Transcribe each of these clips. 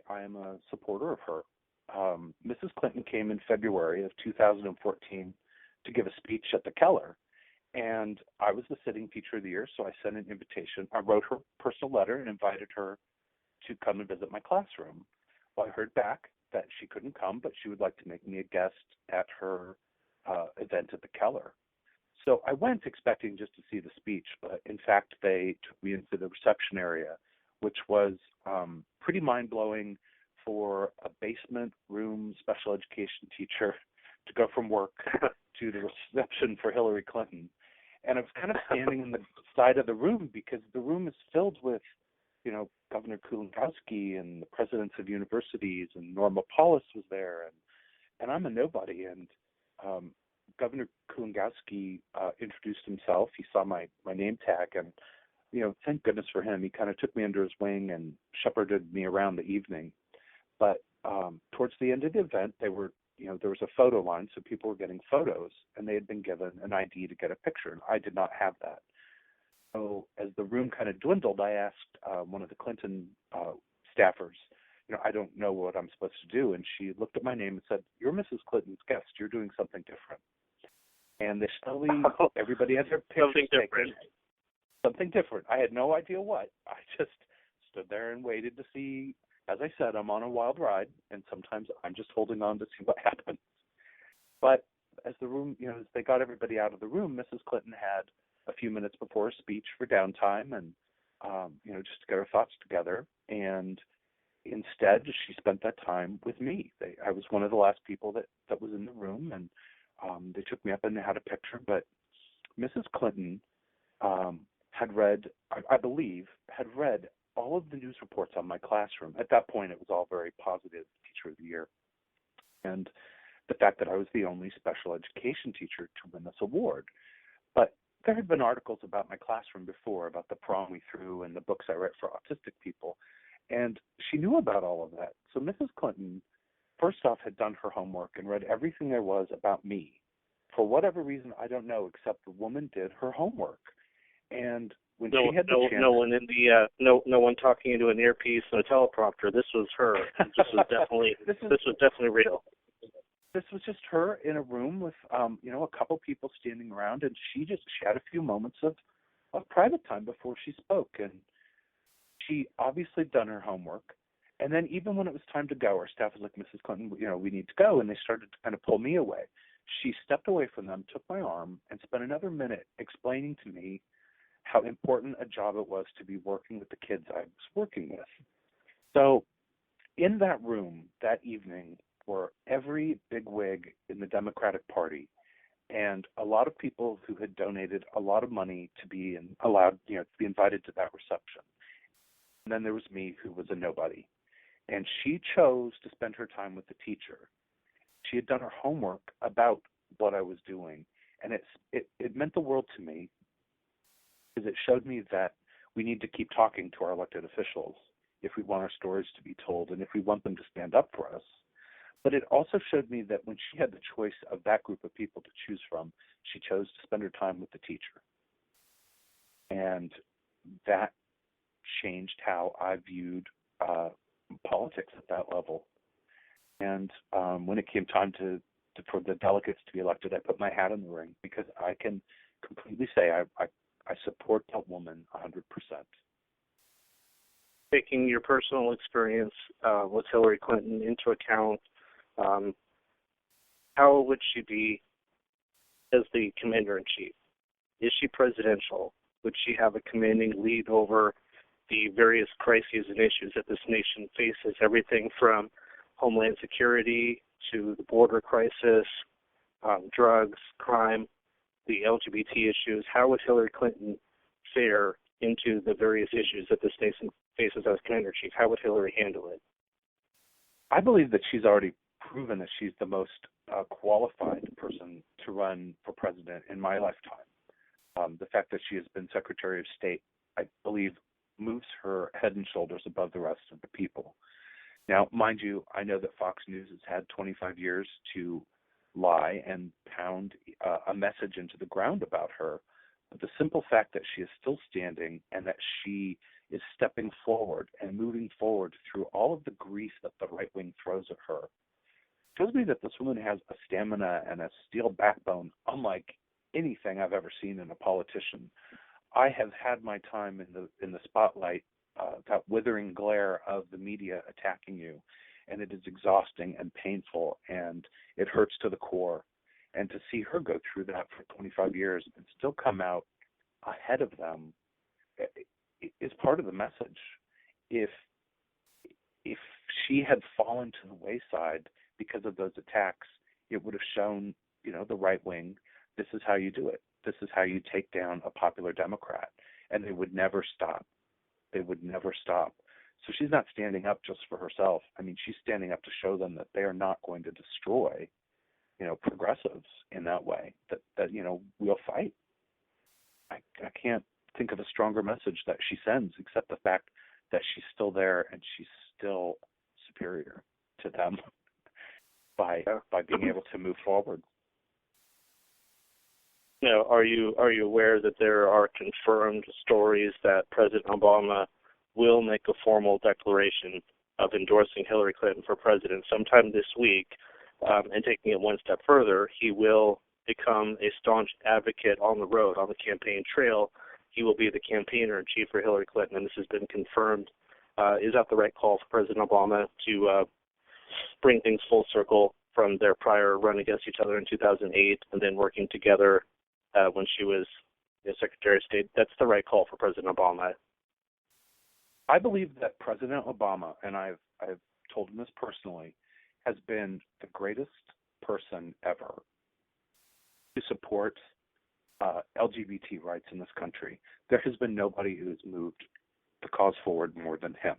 why I am a supporter of her. Mrs. Clinton came in February of 2014 to give a speech at the Keller, and I was the sitting teacher of the year, so I sent an invitation. I wrote her a personal letter and invited her to come and visit my classroom. Well, I heard back that she couldn't come, but she would like to make me a guest at her event at the Keller. So I went expecting just to see the speech, but in fact, they took me into the reception area, which was pretty mind-blowing for a basement room special education teacher to go from work to the reception for Hillary Clinton. And I was kind of standing in the side of the room because the room is filled with, Governor Kulongoski and the presidents of universities, and Norma Paulus was there, and I'm a nobody. And Governor Kulongoski introduced himself. He saw my name tag, and thank goodness for him. He kind of took me under his wing and shepherded me around the evening. But towards the end of the event, there was a photo line, so people were getting photos, and they had been given an ID to get a picture, and I did not have that. So as the room kind of dwindled, I asked one of the Clinton staffers, I don't know what I'm supposed to do. And she looked at my name and said, "You're Mrs. Clinton's guest. You're doing something different." And they slowly, everybody had their pictures taken. Something different. I had no idea what. I just stood there and waited to see. As I said, I'm on a wild ride, and sometimes I'm just holding on to see what happens. But as the room, as they got everybody out of the room, Mrs. Clinton had a few minutes before a speech for downtime and, just to get her thoughts together. And instead, she spent that time with me. I was one of the last people that was in the room, and they took me up and had a picture. But Mrs. Clinton had read, I believe, all of the news reports on my classroom. At that point, it was all very positive, Teacher of the Year. And the fact that I was the only special education teacher to win this award. But there had been articles about my classroom before, about the prom we threw and the books I write for autistic people. And she knew about all of that. So Mrs. Clinton, first off, had done her homework and read everything there was about me. For whatever reason, I don't know, except the woman did her homework. And when she had the chance, no one talking into an earpiece and a teleprompter. This was her. This was definitely real. This was just her in a room with a couple people standing around, and she had a few moments of private time before she spoke. And she obviously done her homework. And then even when it was time to go, our staff was like, "Mrs. Clinton, we need to go." And they started to kind of pull me away. She stepped away from them, took my arm, and spent another minute explaining to me how important a job it was to be working with the kids I was working with. So in that room that evening were every bigwig in the Democratic Party and a lot of people who had donated a lot of money to be allowed, to be invited to that reception. And then there was me, who was a nobody. And she chose to spend her time with the teacher. She had done her homework about what I was doing. And it meant the world to me, because it showed me that we need to keep talking to our elected officials if we want our stories to be told and if we want them to stand up for us. But it also showed me that when she had the choice of that group of people to choose from, she chose to spend her time with the teacher. And that changed how I viewed politics at that level. And when it came time for the delegates to be elected, I put my hat in the ring, because I can completely say I support that woman 100%. Taking your personal experience with Hillary Clinton into account, how would she be as the commander-in-chief? Is she presidential? Would she have a commanding lead over the various crises and issues that this nation faces, everything from homeland security to the border crisis, drugs, crime, the LGBT issues? How would Hillary Clinton fare into the various issues that this nation faces as commander-in-chief? How would Hillary handle it? I believe that she's already proven that she's the most qualified person to run for president in my lifetime. The fact that she has been Secretary of State, I believe, moves her head and shoulders above the rest of the people. Now, mind you, I know that Fox News has had 25 years to lie and pound a message into the ground about her. But the simple fact that she is still standing and that she is stepping forward and moving forward through all of the grief that the right wing throws at her. It shows me that this woman has a stamina and a steel backbone unlike anything I've ever seen in a politician. I have had my time in the spotlight, that withering glare of the media attacking you, and it is exhausting and painful, and it hurts to the core. And to see her go through that for 25 years and still come out ahead of them is part of the message. If she had fallen to the wayside because of those attacks, it would have shown, the right wing, this is how you do it. This is how you take down a popular Democrat. And they would never stop. They would never stop. So she's not standing up just for herself. I mean, she's standing up to show them that they are not going to destroy, progressives in that way, that we'll fight. I can't think of a stronger message that she sends except the fact that she's still there and she's still superior to them by being able to move forward. Now, are you aware that there are confirmed stories that President Obama will make a formal declaration of endorsing Hillary Clinton for president sometime this week? And taking it one step further, he will become a staunch advocate on the road, on the campaign trail. He will be the campaigner-in-chief for Hillary Clinton, and this has been confirmed. Is that the right call for President Obama to bring things full circle from their prior run against each other in 2008 and then working together when she was Secretary of State? That's the right call for President Obama. I believe that President Obama, and I've told him this personally, has been the greatest person ever to support LGBT rights in this country. There has been nobody who has moved the cause forward more than him.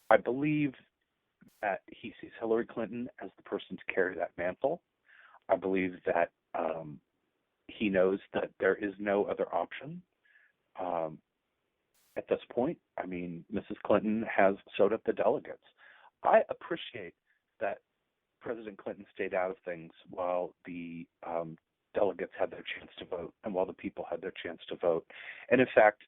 I believe that he sees Hillary Clinton as the person to carry that mantle. I believe that he knows that there is no other option at this point. I mean, Mrs. Clinton has sewed up the delegates. I appreciate that President Clinton stayed out of things while the delegates had their chance to vote and while the people had their chance to vote. And in fact,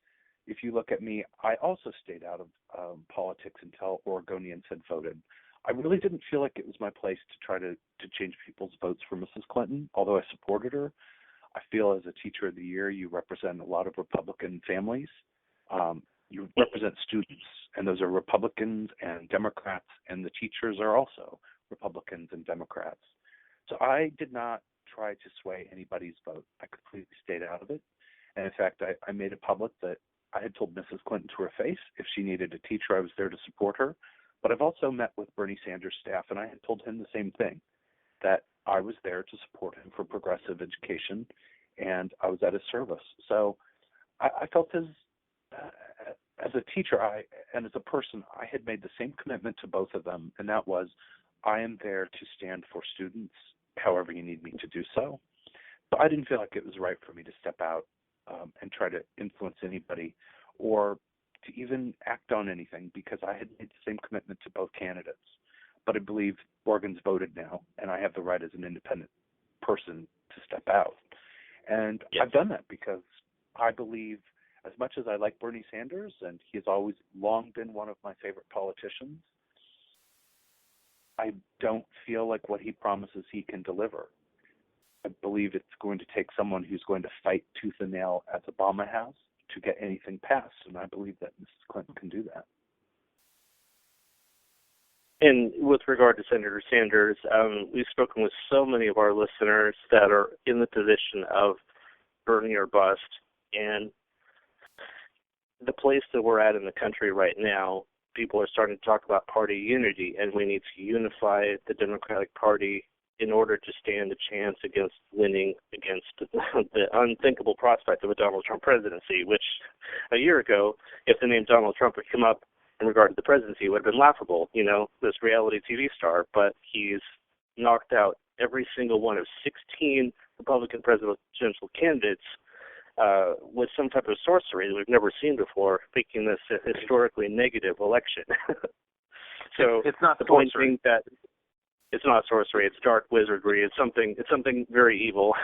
if you look at me, I also stayed out of politics until Oregonians had voted. I really didn't feel like it was my place to try to change people's votes for Mrs. Clinton, although I supported her. I feel as a Teacher of the Year, you represent a lot of Republican families. You represent students, and those are Republicans and Democrats, and the teachers are also Republicans and Democrats. So I did not try to sway anybody's vote. I completely stayed out of it. And in fact, I made it public that I had told Mrs. Clinton to her face if she needed a teacher, I was there to support her. But I've also met with Bernie Sanders' staff, and I had told him the same thing, that I was there to support him for progressive education, and I was at his service. So I felt as a teacher and as a person, I had made the same commitment to both of them, and that was I am there to stand for students however you need me to do so. But I didn't feel like it was right for me to step out and try to influence anybody or to even act on anything because I had made the same commitment to both candidates. But I believe Oregon's voted now, and I have the right as an independent person to step out. And I've done that because I believe, as much as I like Bernie Sanders, and he has always long been one of my favorite politicians, I don't feel like what he promises he can deliver. I believe it's going to take someone who's going to fight tooth and nail, as Obama has, to get anything passed, and I believe that Mrs. Clinton can do that. And with regard to Senator Sanders, we've spoken with so many of our listeners that are in the position of Bernie or bust, and the place that we're at in the country right now, people are starting to talk about party unity, and we need to unify the Democratic Party in order to stand a chance against winning against the unthinkable prospect of a Donald Trump presidency, which a year ago, if the name Donald Trump had come up in regard to the presidency, would have been laughable, this reality TV star, but he's knocked out every single one of 16 Republican presidential candidates with some type of sorcery that we've never seen before, making this a historically negative election. So it's not the point being that it's not sorcery, it's dark wizardry, it's something very evil.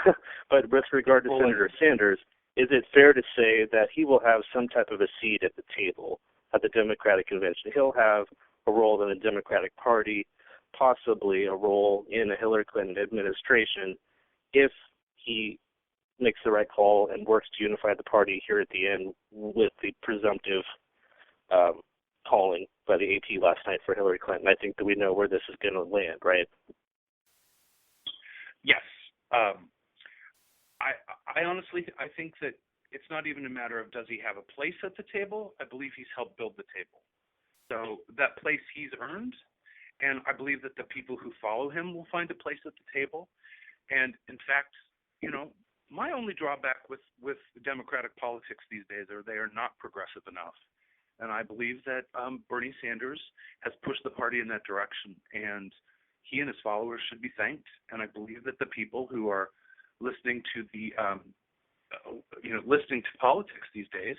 But with regard to Senator Sanders, is it fair to say that he will have some type of a seat at the table at the Democratic convention? He'll have a role in the Democratic Party, possibly a role in a Hillary Clinton administration, if he makes the right call and works to unify the party here at the end with the presumptive calling by the AP last night for Hillary Clinton. I think that we know where this is going to land, right? Yes. I honestly, I think that it's not even a matter of does he have a place at the table. I believe he's helped build the table. So that place he's earned, and I believe that the people who follow him will find a place at the table. And in fact, my only drawback with Democratic politics these days are they are not progressive enough. And I believe that Bernie Sanders has pushed the party in that direction, and he and his followers should be thanked. And I believe that the people who are listening to listening to politics these days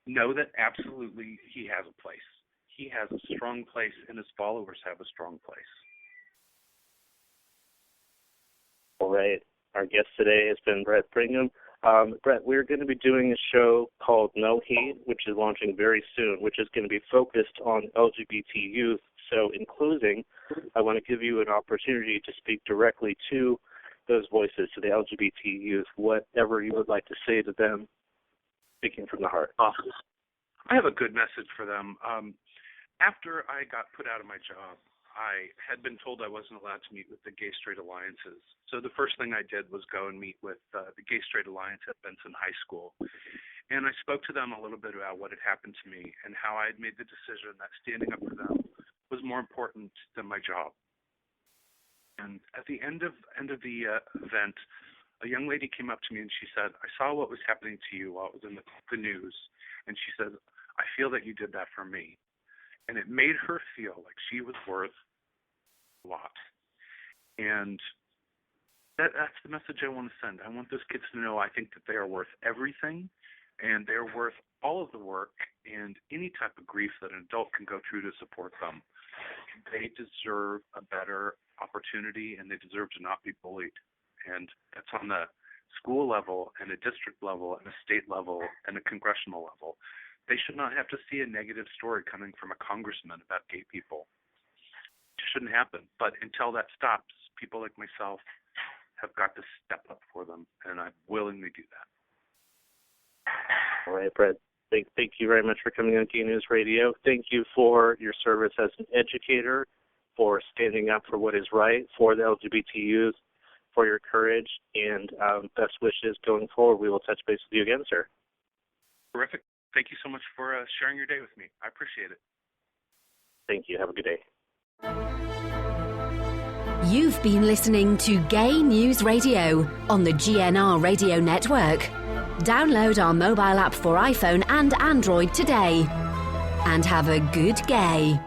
know that absolutely he has a place. He has a strong place, and his followers have a strong place. All right. Our guest today has been Brett Bigham. Brett, we're going to be doing a show called No Hate, which is launching very soon, which is going to be focused on LGBT youth. So in closing, I want to give you an opportunity to speak directly to those voices, to the LGBT youth, whatever you would like to say to them, speaking from the heart. I have a good message for them. After I got put out of my job, I had been told I wasn't allowed to meet with the Gay Straight Alliances. So the first thing I did was go and meet with the Gay Straight Alliance at Benson High School. And I spoke to them a little bit about what had happened to me and how I had made the decision that standing up for them was more important than my job. And at the end of the event, a young lady came up to me and she said, "I saw what was happening to you while it was in the news." And she said, "I feel that you did that for me." And it made her feel like she was worth a lot. And that's the message I want to send. I want those kids to know I think that they are worth everything, and they're worth all of the work and any type of grief that an adult can go through to support them. They deserve a better opportunity, and they deserve to not be bullied. And that's on the school level and a district level and a state level and a congressional level. They should not have to see a negative story coming from a congressman about gay people. It shouldn't happen. But until that stops, people like myself have got to step up for them, and I willingly do that. All right, Brett. Thank you very much for coming on Gay News Radio. Thank you for your service as an educator, for standing up for what is right, for the LGBT youth, for your courage, and best wishes going forward. We will touch base with you again, sir. Terrific. Thank you so much for sharing your day with me. I appreciate it. Thank you. Have a good day. You've been listening to Gay News Radio on the GNR Radio Network. Download our mobile app for iPhone and Android today. And have a good gay.